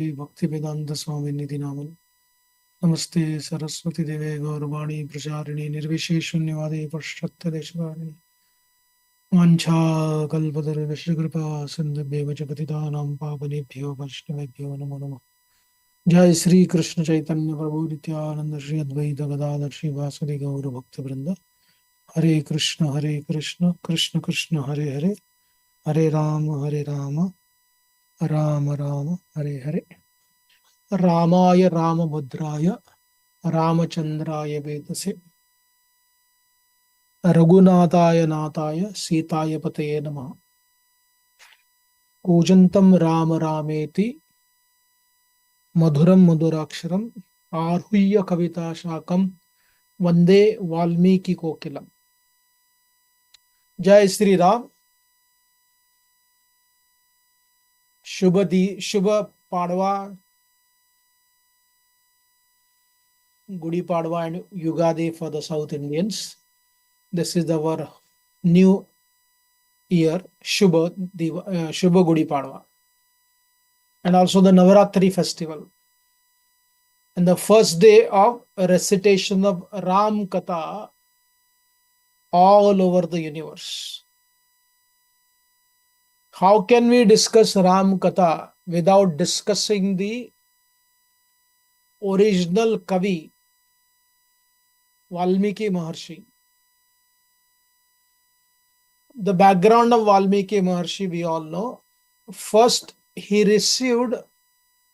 Bhaktivedanta Swami Nidhi Naman. Namaste Saraswati Deve Gaurvani Pracharini Nirvisheshunyavadi Pashchatta Deshvarani. Vancha Kalpadar Vishakripa Sindhubheva Chapatidanam Pavanebhyo Vaishnavebhyo Namo Namaha. Jai Sri Krishna Chaitanya Prabhu Nityananda Shri Advaita Gadadhar Shri Vasari Gaura Bhakta Vrinda. Hare Krishna Krishna Krishna Hare Hare Hare Rama Rama Rama Hare Hare. Ramaya Ramabhadraya Ramachandraya Vedase Raghunathaya Nathaya Sitaya Pataye Namaha. Kujantam Rama Rameti Madhuram Madhuraksharam Arhuya Kavita Shakam Vande Valmiki Kokilam. Jai Sri Ram. Shubha Padwa, Gudi Padwa and Yugadi for the South Indians. This is our new year, Shubha Gudi Padwa. And also the Navaratri festival. And the first day of recitation of Ram Katha all over the universe. How can we discuss Ram Katha without discussing the original Kavi, Valmiki Maharshi? The background of Valmiki Maharshi we all know. First, he received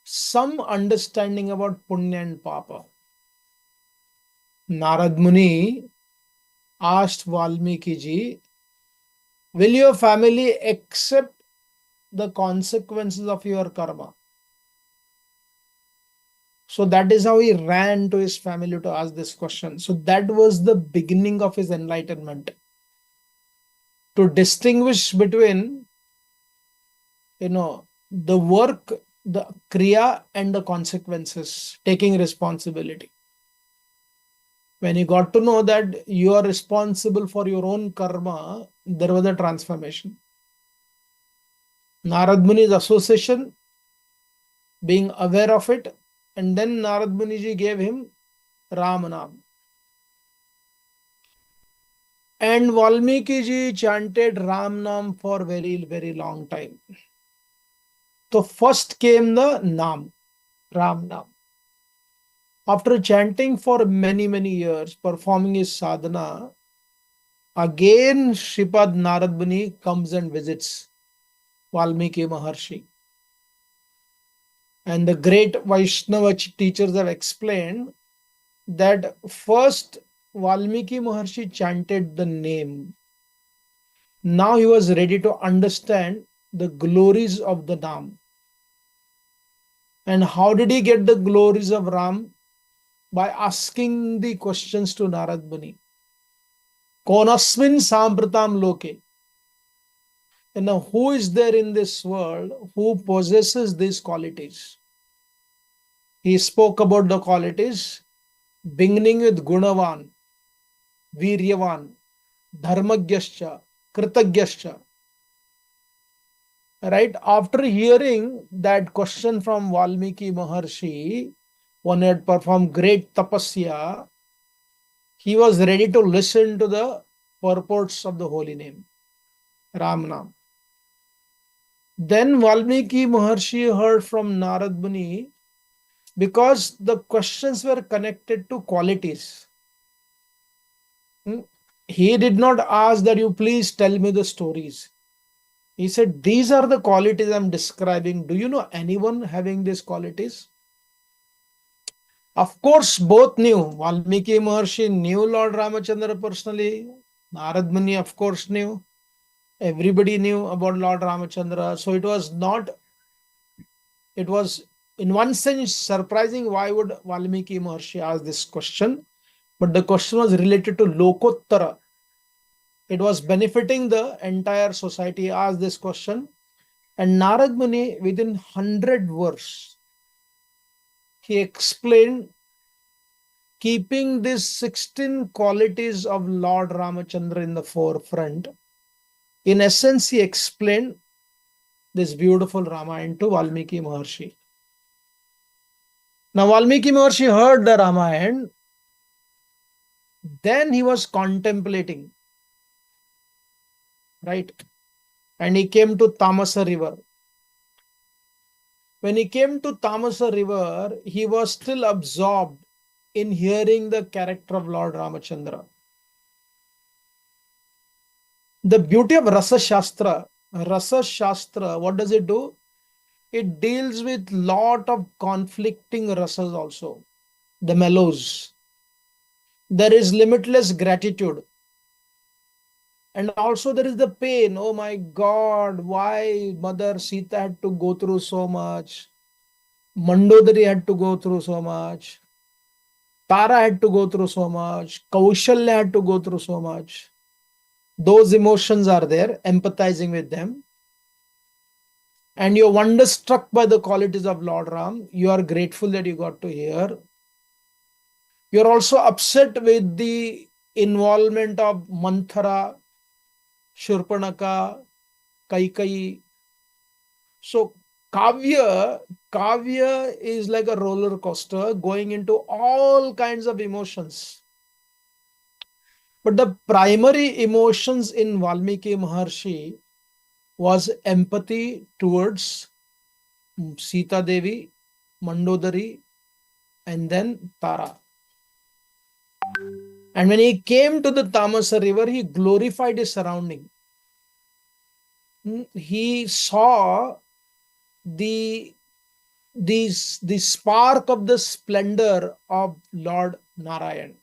some understanding about Punya and Papa. Narad Muni asked Valmiki ji, will your family accept the consequences of your karma? So that is how he ran to his family to ask this question. So that was the beginning of his enlightenment. To distinguish between, the work, the kriya and the consequences, taking responsibility. When you got to know that you are responsible for your own karma, there was a transformation. Narad Muni's association, being aware of it, and then Narad Muniji gave him Ramanam. And Valmiki ji chanted Ram Nam for very, very long time. So first came the Nam, Ram Nam. After chanting for many, many years, performing his sadhana, again Shripad Narad Muni comes and visits Valmiki Maharshi. And the great Vaishnava teachers have explained that first Valmiki Maharshi chanted the name. Now he was ready to understand the glories of the Nam. And how did he get the glories of Ram? By asking the questions to Narad Muni. Konasmin sampratam loke. And now who is there in this world who possesses these qualities? He spoke about the qualities beginning with Gunavan, Viryavan, Dharmagyascha, Kritagyascha. Right? After hearing that question from Valmiki Maharshi, one had performed great tapasya, he was ready to listen to the purports of the holy name, Ramanam. Then Valmiki Maharshi heard from Narad Muni, because the questions were connected to qualities. He did not ask that you please tell me the stories. He said, these are the qualities I'm describing. Do you know anyone having these qualities? Of course, both knew. Valmiki Maharshi knew Lord Ramachandra personally. Narad Muni, of course, knew. Everybody knew about Lord Ramachandra. So it was in one sense surprising why would Valmiki Maharshi ask this question. But the question was related to Lokottara. It was benefiting the entire society. He asked this question. And Narad Muni, within 100 verses, he explained, keeping these 16 qualities of Lord Ramachandra in the forefront. In essence, he explained this beautiful Ramayana to Valmiki Maharshi. Now Valmiki Maharshi heard the Ramayana, then he was contemplating, right? And he came to Tamasa river. When he came to Tamasa river, he was still absorbed in hearing the character of Lord Ramachandra. The beauty of Rasa Shastra, what does it do? It deals with lot of conflicting rasas also, the mellows. There is limitless gratitude. And also there is the pain. Oh my God, why Mother Sita had to go through so much? Mandodari had to go through so much. Tara had to go through so much. Kaushalya had to go through so much. Those emotions are there, empathizing with them. And you're wonderstruck by the qualities of Lord Ram. You are grateful that you got to hear. You're also upset with the involvement of Manthara, Shurpanaka, Kaikai. So Kavya is like a roller coaster going into all kinds of emotions. But the primary emotions in Valmiki Maharshi was empathy towards Sita Devi, Mandodari, and then Tara. And when he came to the Tamasa river, he glorified his surrounding. He saw the spark of the splendor of Lord Narayan.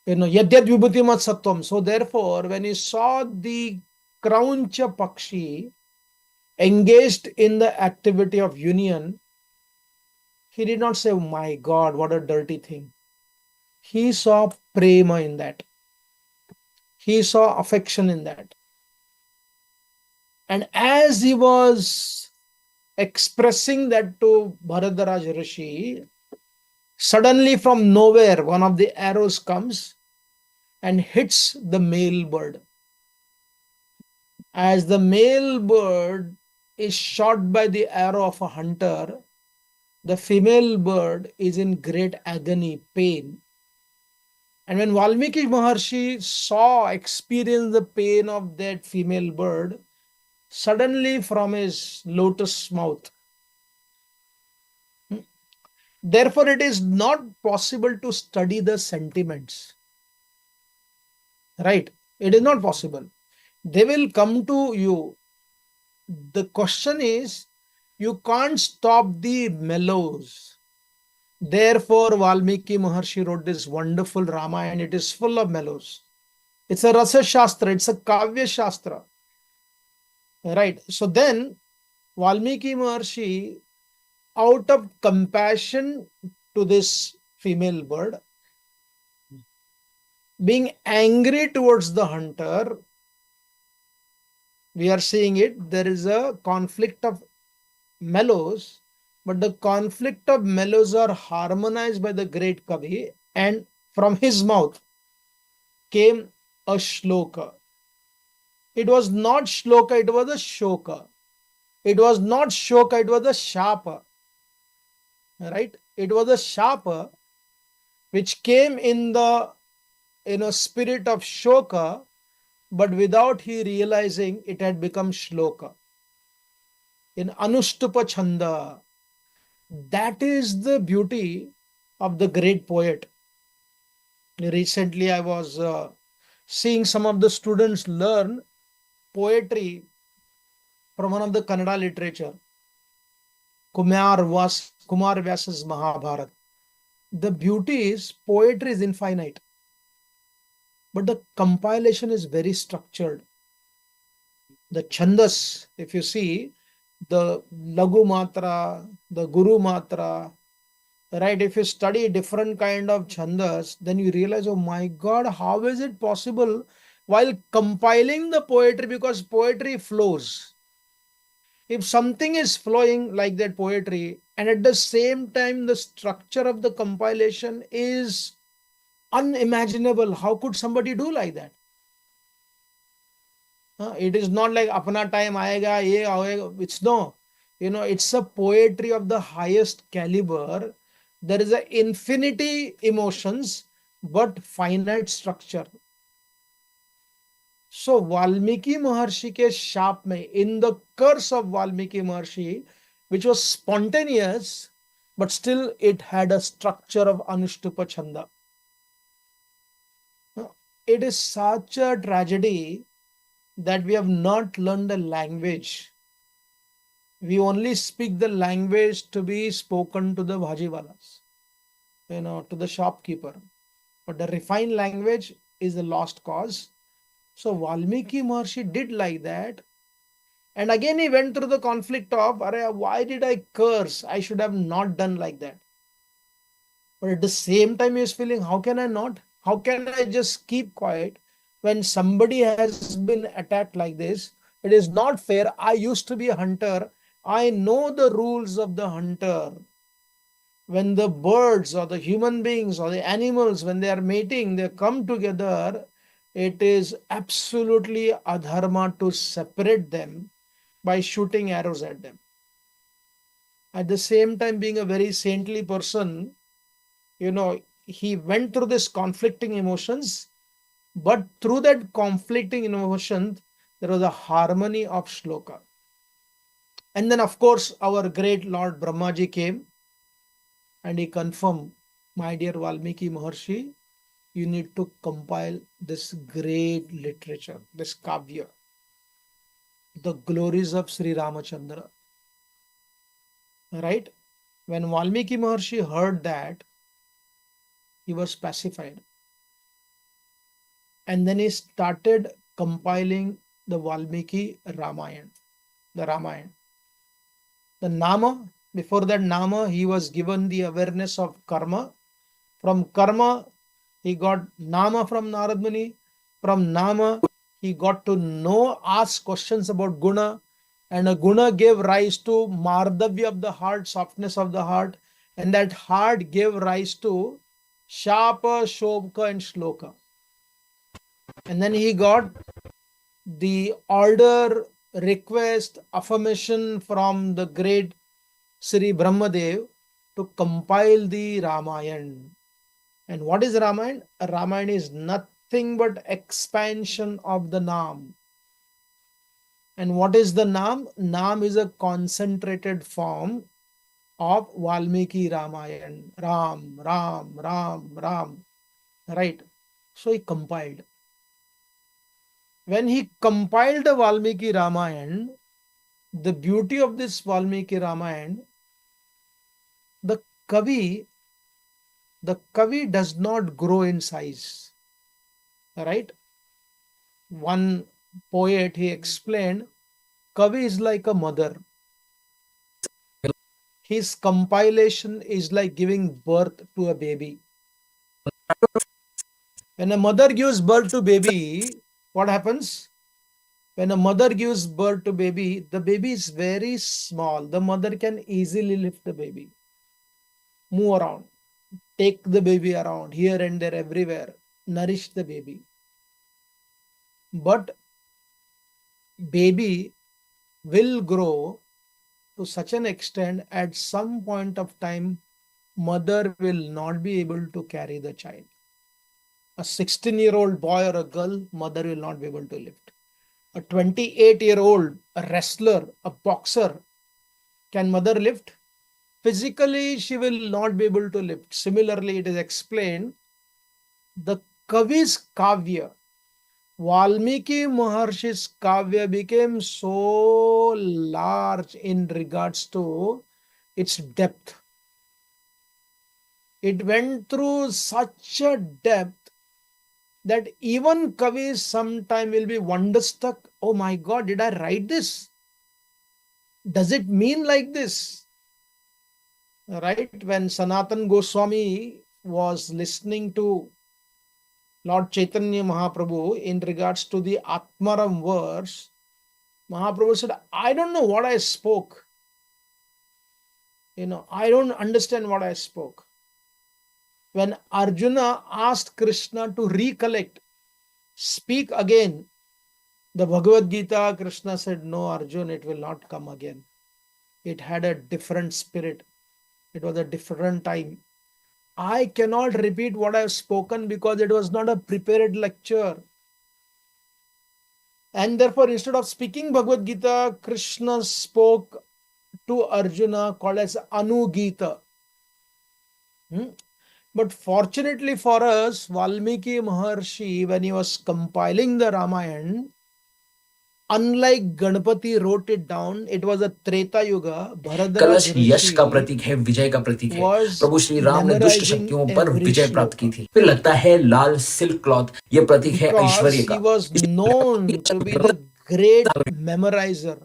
Yadyad vibhutimat sattvam. So therefore, when he saw the Krauncha Pakshi engaged in the activity of union, he did not say, oh my God, what a dirty thing. He saw prema in that. He saw affection in that. And as he was expressing that to Bharadraj Rishi, suddenly from nowhere, one of the arrows comes and hits the male bird. As the male bird is shot by the arrow of a hunter, the female bird is in great agony, pain. And when Valmiki Maharshi experienced the pain of that female bird, suddenly from his lotus mouth. Therefore, it is not possible to study the sentiments. Right? It is not possible. They will come to you. The question is, you can't stop the mellows. Therefore, Valmiki Maharshi wrote this wonderful Ramayana, and it is full of mellows. It's a Rasa Shastra, it's a Kavya Shastra. Right? So then, Valmiki Maharshi, out of compassion to this female bird, being angry towards the hunter, we are seeing it, there is a conflict of mellows, but the conflict of mellows are harmonized by the great Kavi, and from his mouth came a shloka. It was not shloka, it was a shoka. It was not shoka, it was a shapa. Right? It was a shapa which came in the spirit of shoka, but without he realizing it had become shloka. In Anushtupa Chanda. That is the beauty of the great poet. Recently, I was seeing some of the students learn poetry from one of the Kannada literature, Kumar Vyasa's Mahabharata. The beauty is poetry is infinite, but the compilation is very structured. The chandas, if you see, the Lagu Matra, the Guru Matra, right? If you study different kind of chandas, then you realize, oh my God, how is it possible while compiling the poetry, because poetry flows. If something is flowing like that poetry, and at the same time the structure of the compilation is unimaginable, how could somebody do like that? It is not like apna time aayega, ye aayega. It's no. It's a poetry of the highest caliber. There is an infinity emotions, but finite structure. So Valmiki Maharshi ke shap mein, in the curse of Valmiki Maharshi, which was spontaneous, but still it had a structure of Anushtupa Chanda. It is such a tragedy that we have not learned the language. We only speak the language to be spoken to the bhajiwalas, to the shopkeeper. But the refined language is a lost cause. So Valmiki Maharshi did like that. And again, he went through the conflict of, why did I curse? I should have not done like that. But at the same time, he was feeling, how can I not? How can I just keep quiet when somebody has been attacked like this? It is not fair. I used to be a hunter. I know the rules of the hunter. When the birds or the human beings or the animals, when they are mating, they come together, it is absolutely adharma to separate them by shooting arrows at them. At the same time, being a very saintly person, he went through this conflicting emotions, but through that conflicting emotions, there was a harmony of shloka. And then, of course, our great Lord Brahmaji came and he confirmed, my dear Valmiki Maharshi, you need to compile this great literature, this kavya, the glories of Sri Ramachandra. Right? When Valmiki Maharshi heard that, he was pacified. And then he started compiling the Valmiki Ramayana, the Ramayana. The Nama, before that Nama, he was given the awareness of karma. From karma, he got Nama from Narad Muni. From Nama, he got to know, ask questions about Guna. And a Guna gave rise to Mardavya of the heart, softness of the heart. And that heart gave rise to Shapa, Shobka, and Shloka. And then he got the order, request, affirmation from the great Sri Brahmadev to compile the Ramayana. And what is Ramayana? Ramayana is nothing but expansion of the Nam. And what is the Nam? Nam is a concentrated form of Valmiki Ramayana. Ram, Ram, Ram, Ram. Right? So he compiled. When he compiled the Valmiki Ramayana, the beauty of this Valmiki Ramayana, the Kavi does not grow in size. Right? One poet, he explained, Kavi is like a mother. His compilation is like giving birth to a baby. When a mother gives birth to baby, what happens? When a mother gives birth to baby, the baby is very small. The mother can easily lift the baby, move around, take the baby around here and there, everywhere, nourish the baby. But baby will grow to such an extent, at some point of time, mother will not be able to carry the child. A 16-year-old boy or a girl, mother will not be able to lift. A 28-year-old, a wrestler, a boxer, can mother lift? Physically, she will not be able to lift. Similarly, it is explained, the Kavi's Kavya, Valmiki Maharshi's Kavya became so large in regards to its depth. It went through such a depth that even Kavis sometime will be wonderstruck. Oh my God, did I write this? Does it mean like this? Right? When Sanatan Goswami was listening to Lord Chaitanya Mahaprabhu in regards to the Atmaram verse, Mahaprabhu said, I don't know what I spoke. I don't understand what I spoke. When Arjuna asked Krishna to recollect, speak again, the Bhagavad Gita, Krishna said, no, Arjun, it will not come again. It had a different spirit. It was a different time. I cannot repeat what I have spoken because it was not a prepared lecture. And therefore, instead of speaking Bhagavad Gita, Krishna spoke to Arjuna called as Anugita. But fortunately for us, Valmiki Maharshi, when he was compiling the Ramayana, unlike Ganpati wrote it down, it was a Treta Yuga. कलश Bharadraj यश का Rishi प्रतीक है, विजय का प्रतीक है। was प्रभु श्री राम ने दुष्ट memorizing शक्तियों पर every विजय प्राप्त की shloka थी। फिर लगता है लाल सिल्क क्लॉथ, ये प्रतीक है because ऐश्वर्य he का। was known to be the great memorizer.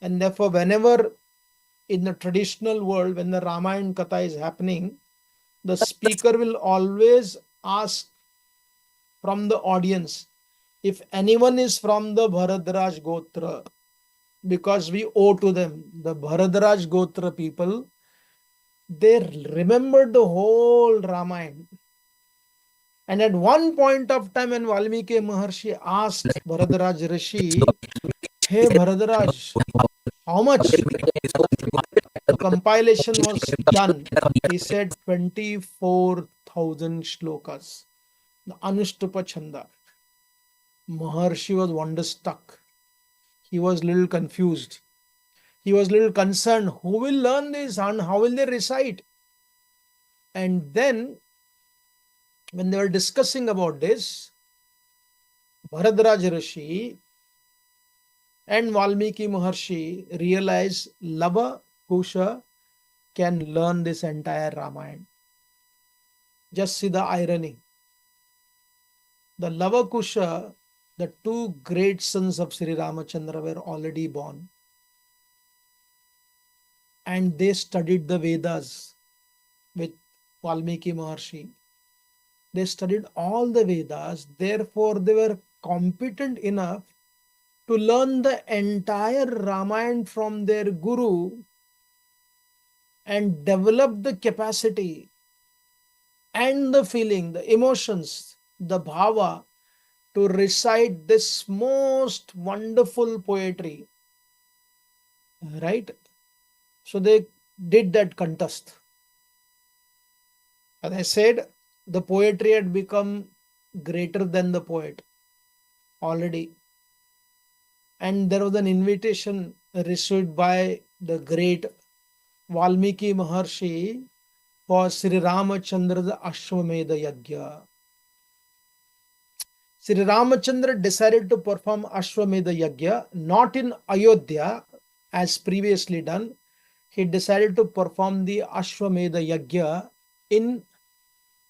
And therefore, whenever in the traditional world, when the Ramayana Katha is happening, the speaker will always ask from the audience if anyone is from the Bharadraj Gotra, because we owe to them. The Bharadraj Gotra people, they remembered the whole Ramayana. And at one point of time, when Valmiki Maharshi asked Bharadraj Rishi, "Hey Bharadraj, how much compilation was done?" He said 24,000 shlokas, the Anushtupa Chanda. Maharshi was wonderstruck. He was a little confused. He was a little concerned. Who will learn this and how will they recite? And then, when they were discussing about this, Bharadraj Rishi and Valmiki Maharshi realized Lava Kusha can learn this entire Ramayana. Just see the irony. The Lava Kusha, the two great sons of Sri Ramachandra, were already born. And they studied the Vedas with Valmiki Maharshi. They studied all the Vedas, therefore they were competent enough to learn the entire Ramayana from their guru and develop the capacity and the feeling, the emotions, the bhava to recite this most wonderful poetry. Right? So they did that contest. As I said, the poetry had become greater than the poet already. And there was an invitation received by the great Valmiki Maharshi for Sri Ramachandra's Ashwamedha yagya. Sri Ramachandra decided to perform Ashwamedha yagya not in Ayodhya as previously done. He decided to perform the Ashwamedha yagya in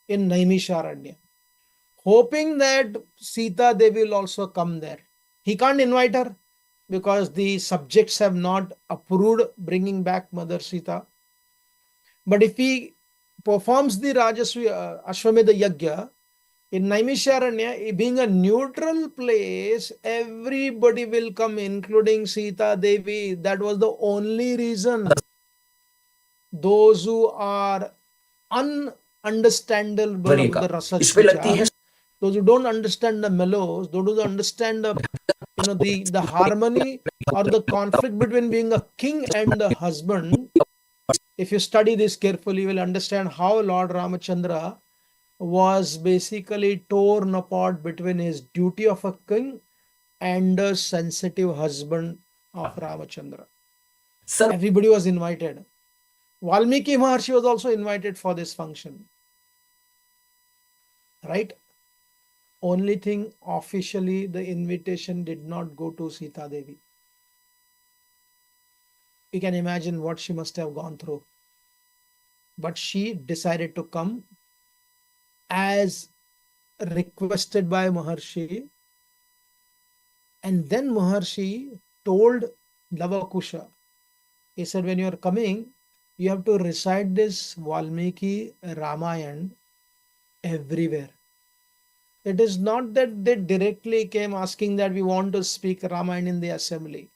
Naimisharanya, hoping that Sita Devi will also come there. He can't invite her because the subjects have not approved bringing back Mother Sita. But if he performs the Ashwamedha Yagya in Naimisharanya, being a neutral place, everybody will come, including Sita Devi. That was the only reason. Those who are ununderstandable of the rasas vichar, those who don't understand the mellows, those who don't understand the harmony or the conflict between being a king and the husband, if you study this carefully, you will understand how Lord Ramachandra was basically torn apart between his duty of a king and a sensitive husband of Ramachandra. Everybody was invited. Valmiki Maharshi was also invited for this function. Right? Only thing, officially the invitation did not go to Sita Devi. You can imagine what she must have gone through. But she decided to come as requested by Maharshi. And then Maharshi told Lavakusha, he said, when you are coming, you have to recite this Valmiki Ramayana everywhere. It is not that they directly came asking that we want to speak Ramayana in the assembly.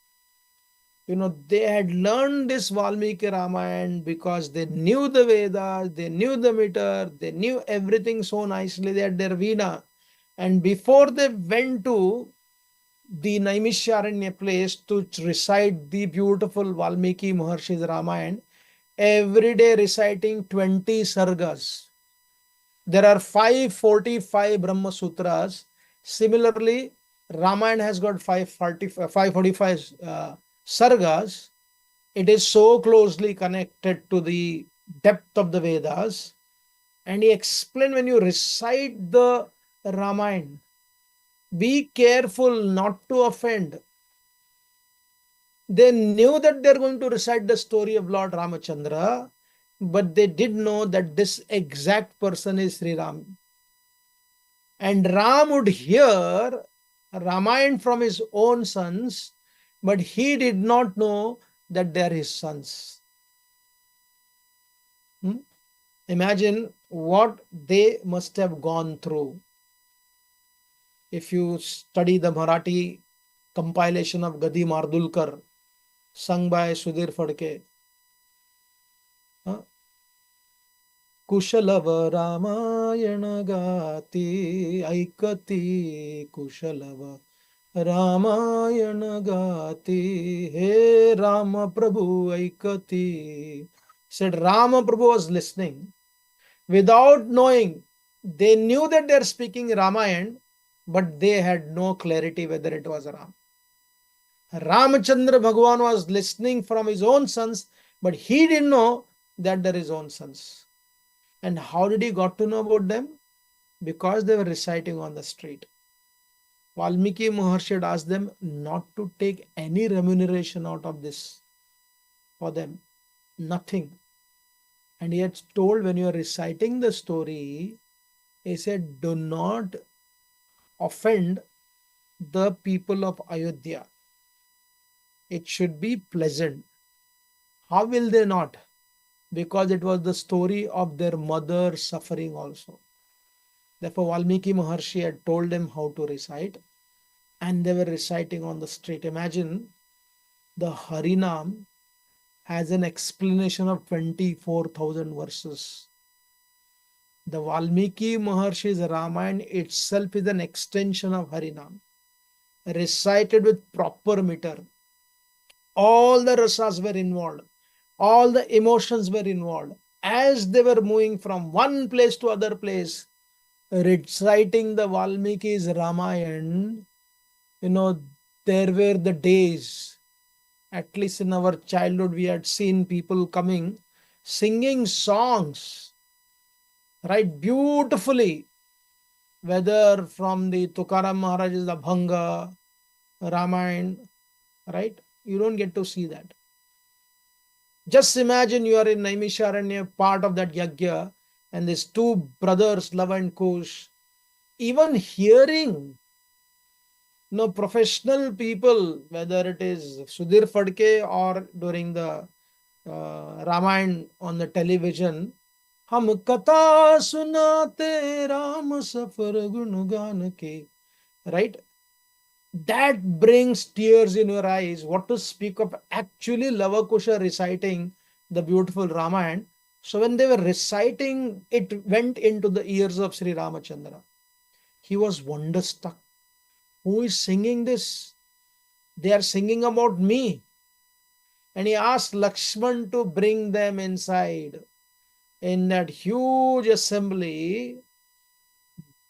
They had learned this Valmiki Ramayana because they knew the Vedas, they knew the meter, they knew everything so nicely. They had their Veena. And before they went to the Naimisharanya place to recite the beautiful Valmiki Maharshi's Ramayana, every day reciting 20 sargas. There are 545 Brahma Sutras. Similarly, Ramayana has got 545 sargas. It is so closely connected to the depth of the Vedas. And he explained, when you recite the Ramayana, be careful not to offend. They knew that they're going to recite the story of Lord Ramachandra, but they did know that this exact person is Sri Ram. And Ram would hear Ramayana from his own sons, but he did not know that they are his sons. Imagine what they must have gone through. If you study the Marathi compilation of Gadi Mardulkar, sung by Sudhir Phadke, कुशलव Ramayan गाती ऐकती कुशलव रामायण गाती हे Rama Prabhu ऐकती. Said Rama Prabhu was listening without knowing. They knew that they are speaking Ramayana, but they had no clarity whether it was Ram. Ramachandra Bhagwan was listening from his own sons, but he didn't know that they're his own sons. And how did he got to know about them? Because they were reciting on the street. Valmiki Maharshi had asked them not to take any remuneration out of this for them. Nothing. And he had told, when you are reciting the story, he said, do not offend the people of Ayodhya. It should be pleasant. How will they not? Because it was the story of their mother suffering also. Therefore, Valmiki Maharshi had told them how to recite, and they were reciting on the street. Imagine, the Harinam has an explanation of 24,000 verses. The Valmiki Maharshi's Ramayana itself is an extension of Harinam, recited with proper meter. All the rasas were involved. All the emotions were involved. As they were moving from one place to other place, reciting the Valmiki's Ramayana, there were the days, at least in our childhood, we had seen people coming, singing songs, right, beautifully, whether from the Tukaram Maharaj's Abhanga, Ramayana, right? You don't get to see that. Just imagine you are in Naimisharanya, part of that yagya, and these two brothers, Lava and Kush, even hearing professional people, whether it is Sudhir Phadke or during the Ramayana on the television, Hum kata sunate Ram safar gungan ke, right? That brings tears in your eyes. What to speak of actually Lava Kusha reciting the beautiful Ramayana. So when they were reciting, it went into the ears of Sri Ramachandra. He was wonderstruck. Who is singing this? They are singing about me. And he asked Lakshman to bring them inside. In that huge assembly,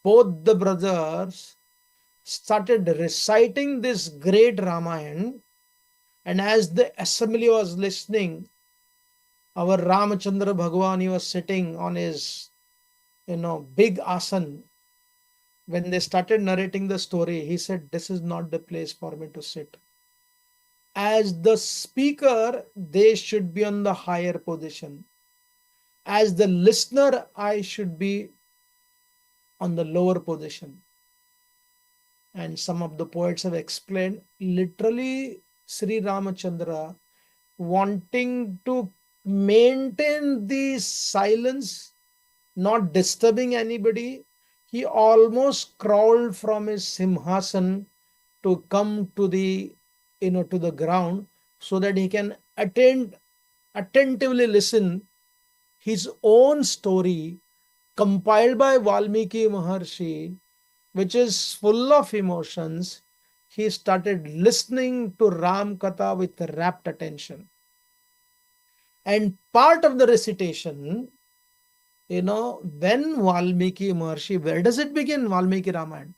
both the brothers started reciting this great Ramayana, and as the assembly was listening, our Ramachandra Bhagwan, he was sitting on his big asan. When they started narrating the story, he said, this is not the place for me to sit. As the speaker, they should be on the higher position. As the listener, I should be on the lower position. And some of the poets have explained, literally Sri Ramachandra, wanting to maintain the silence, not disturbing anybody, he almost crawled from his simhasan to come to the to the ground, so that he can attentively listen his own story compiled by Valmiki Maharshi, which is full of emotions. he started listening to Ram Katha with rapt attention. And part of the recitation, when Valmiki Maharshi, where does it begin? Valmiki Ramayana.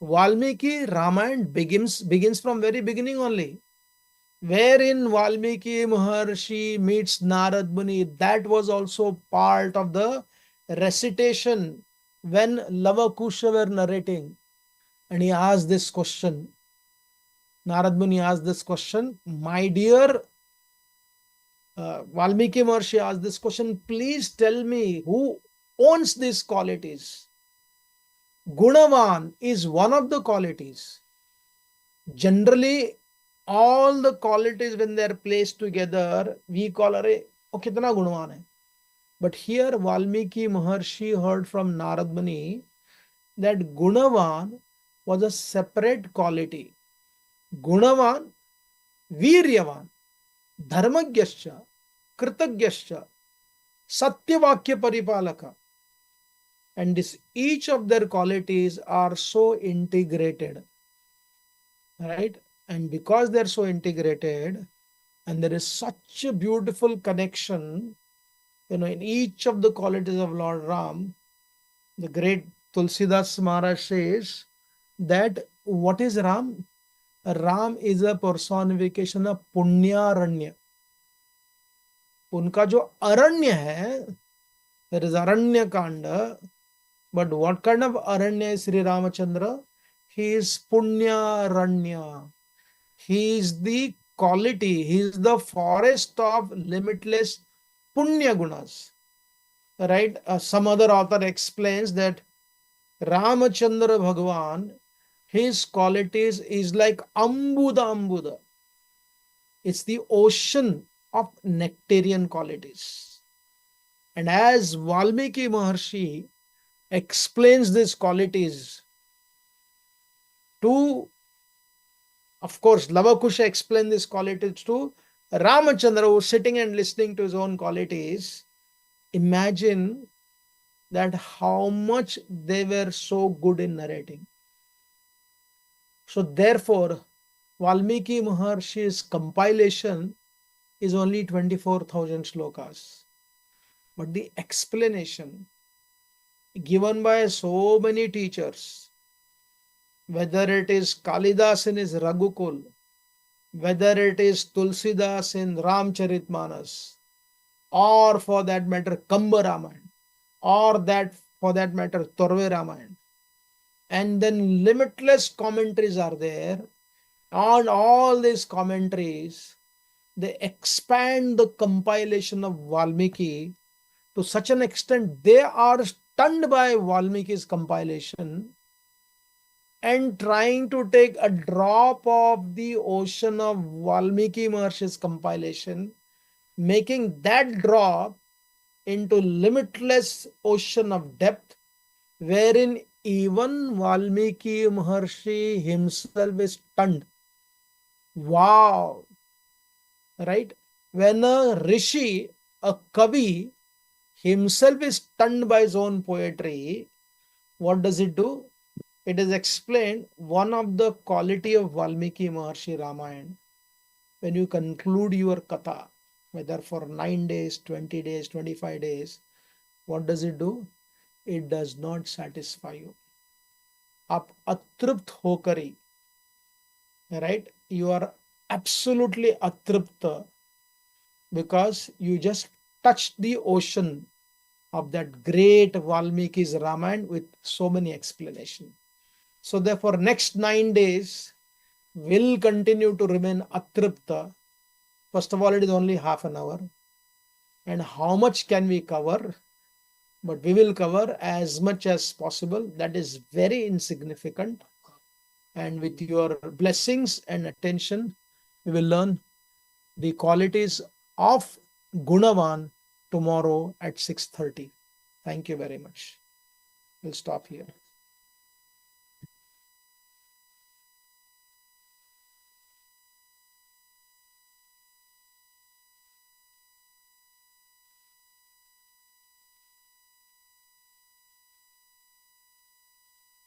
Valmiki Ramayana begins from very beginning only. Wherein Valmiki Maharshi meets Narad Muni, that was also part of the recitation when Lava Kusha were narrating. And he asked this question. Narad Muni asked this question, my dear Valmiki Maharshi asked this question, please tell me who owns these qualities. Gunavan is one of the qualities. Generally, all the qualities when they are placed together, we call it, oh, kitna Gunavan hai. But here Valmiki Maharshi heard from Narad Muni that Gunavan was a separate quality. Gunavan, Viryavan, Dharmagyascha, Kritagyascha, Satyavakya Paripalaka. And each of their qualities are so integrated, right? And because they're so integrated, and there is such a beautiful connection, in each of the qualities of Lord Ram, the great Tulsidas Maharaj says that what is Ram? Ram is a personification of Punyaranya. उनका जो अरण्य है, there is Aranya Kanda, but what kind of Aranya is Sri Ramachandra? He is Punyaranya. He is the quality, he is the forest of limitless Punya Gunas. Right? Some other author explains that Ramachandra Bhagavan, his qualities is like Ambuda. It's the ocean of nectarian qualities. And as Valmiki Maharshi explains these qualities to, of course, Lava Kusha explained these qualities to Ramachandra, who was sitting and listening to his own qualities. Imagine that how much they were so good in narrating. So therefore, Valmiki Maharshi's compilation is only 24,000 slokas. But the explanation given by so many teachers, whether it is Kalidas in his Raghukul, whether it is Tulsidas in Ramcharitmanas, or for that matter Kamba Ramayana, or that for that matter Torve Ramayana, and then limitless commentaries are there. On all these commentaries, they expand the compilation of Valmiki to such an extent they are stunned by Valmiki's compilation and trying to take a drop of the ocean of Valmiki Maharshi's compilation, making that drop into limitless ocean of depth, wherein even Valmiki Maharshi himself is stunned. Wow! Right? When a rishi, a kavi, himself is stunned by his own poetry, what does it do? It is explained, one of the quality of Valmiki Maharshi Ramayana, when you conclude your katha, whether for 9 days, 20 days, 25 days, what does it do? It does not satisfy you. आप अतृप्त होकर ही, right? You are absolutely attripta because you just touched the ocean of that great Valmiki's Ramayana with so many explanations. So therefore, next 9 days will continue to remain atripta. First of all, it is only half an hour. And how much can we cover? But we will cover as much as possible. That is very insignificant. And with your blessings and attention, we will learn the qualities of Gunavan tomorrow at 6:30. Thank you very much. We'll stop here.